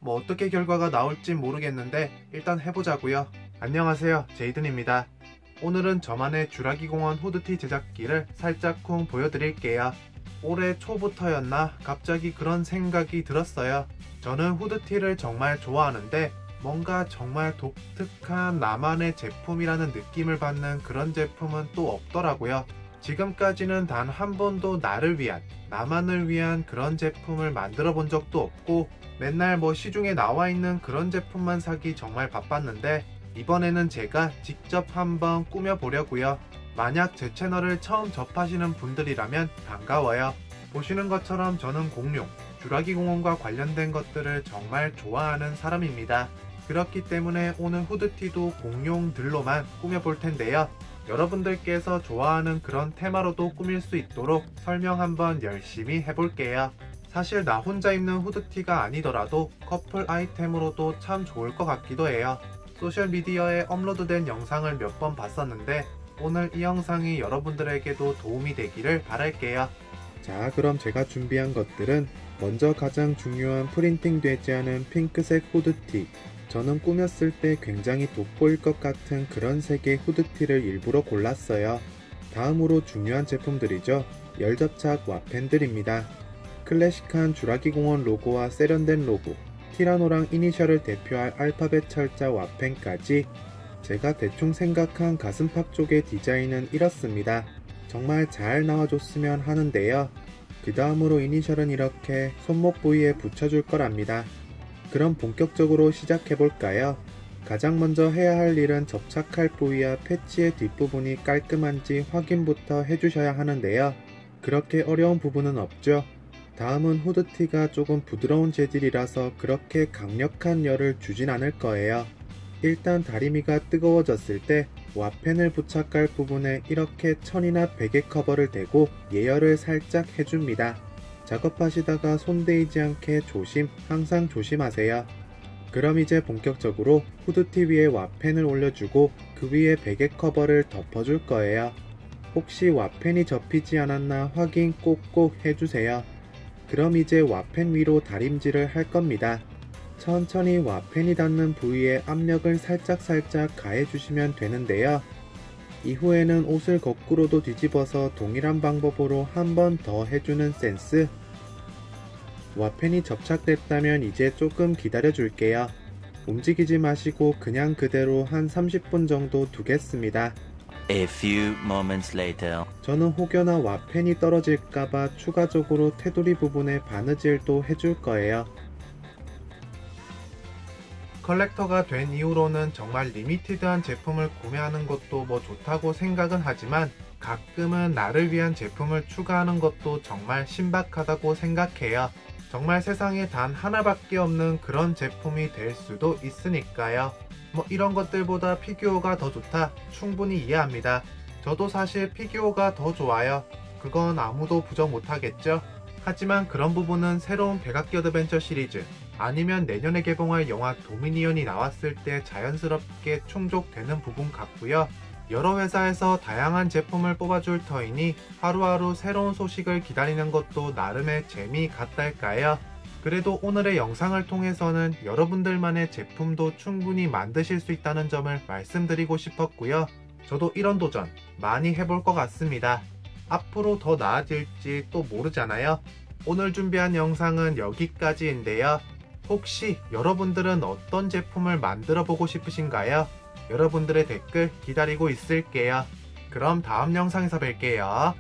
뭐 어떻게 결과가 나올진 모르겠는데 일단 해보자고요. 안녕하세요, 제이든입니다. 오늘은 저만의 주라기공원 후드티 제작기를 살짝쿵 보여드릴게요. 올해 초부터였나 갑자기 그런 생각이 들었어요. 저는 후드티를 정말 좋아하는데 뭔가 정말 독특한 나만의 제품이라는 느낌을 받는 그런 제품은 또 없더라고요. 지금까지는 단 한 번도 나를 위한, 나만을 위한 그런 제품을 만들어 본 적도 없고 맨날 시중에 나와 있는 그런 제품만 사기 정말 바빴는데 이번에는 제가 직접 한번 꾸며 보려고요. 만약 제 채널을 처음 접하시는 분들이라면 반가워요. 보시는 것처럼 저는 공룡, 주라기공원과 관련된 것들을 정말 좋아하는 사람입니다. 그렇기 때문에 오늘 후드티도 공룡들로만 꾸며볼 텐데요. 여러분들께서 좋아하는 그런 테마로도 꾸밀 수 있도록 설명 한번 열심히 해볼게요. 사실 나 혼자 입는 후드티가 아니더라도 커플 아이템으로도 참 좋을 것 같기도 해요. 소셜미디어에 업로드된 영상을 몇 번 봤었는데 오늘 이 영상이 여러분들에게도 도움이 되기를 바랄게요. 자, 그럼 제가 준비한 것들은 먼저 가장 중요한 프린팅 되지 않은 핑크색 후드티. 저는 꾸몄을 때 굉장히 돋보일 것 같은 그런 색의 후드티를 일부러 골랐어요. 다음으로 중요한 제품들이죠. 열접착 와펜들입니다. 클래식한 주라기공원 로고와 세련된 로고, 티라노랑 이니셜을 대표할 알파벳 철자 와펜까지. 제가 대충 생각한 가슴팍 쪽의 디자인은 이렇습니다. 정말 잘 나와줬으면 하는데요. 그 다음으로 이니셜은 이렇게 손목 부위에 붙여줄 거랍니다. 그럼 본격적으로 시작해볼까요? 가장 먼저 해야 할 일은 접착할 부위와 패치의 뒷부분이 깔끔한지 확인부터 해주셔야 하는데요. 그렇게 어려운 부분은 없죠. 다음은 후드티가 조금 부드러운 재질이라서 그렇게 강력한 열을 주진 않을 거예요. 일단 다리미가 뜨거워졌을 때 와펜을 부착할 부분에 이렇게 천이나 베개 커버를 대고 예열을 살짝 해줍니다. 작업하시다가 손대이지 않게 항상 조심하세요. 그럼 이제 본격적으로 후드티 위에 와펜을 올려주고 그 위에 베개 커버를 덮어줄 거예요. 혹시 와펜이 접히지 않았나 확인 꼭꼭 해주세요. 그럼 이제 와펜 위로 다림질을 할 겁니다. 천천히 와펜이 닿는 부위에 압력을 살짝 가해주시면 되는데요. 이후에는 옷을 거꾸로도 뒤집어서 동일한 방법으로 한 번 더 해주는 센스. 와펜이 접착됐다면 이제 조금 기다려 줄게요. 움직이지 마시고 그냥 그대로 한 30분 정도 두겠습니다. A few moments later. 저는 혹여나 와펜이 떨어질까봐 추가적으로 테두리 부분에 바느질도 해줄 거예요. 컬렉터가 된 이후로는 정말 리미티드한 제품을 구매하는 것도 좋다고 생각은 하지만 가끔은 나를 위한 제품을 추가하는 것도 정말 신박하다고 생각해요. 정말 세상에 단 하나밖에 없는 그런 제품이 될 수도 있으니까요. 이런 것들보다 피규어가 더 좋다, 충분히 이해합니다. 저도 사실 피규어가 더 좋아요. 그건 아무도 부정 못하겠죠. 하지만 그런 부분은 새로운 백악기 어드벤처 시리즈 아니면 내년에 개봉할 영화 도미니언이 나왔을 때 자연스럽게 충족되는 부분 같고요. 여러 회사에서 다양한 제품을 뽑아줄 터이니 하루하루 새로운 소식을 기다리는 것도 나름의 재미 같달까요. 그래도 오늘의 영상을 통해서는 여러분들만의 제품도 충분히 만드실 수 있다는 점을 말씀드리고 싶었고요. 저도 이런 도전 많이 해볼 것 같습니다. 앞으로 더 나아질지 또 모르잖아요. 오늘 준비한 영상은 여기까지인데요. 혹시 여러분들은 어떤 제품을 만들어 보고 싶으신가요? 여러분들의 댓글 기다리고 있을게요. 그럼 다음 영상에서 뵐게요.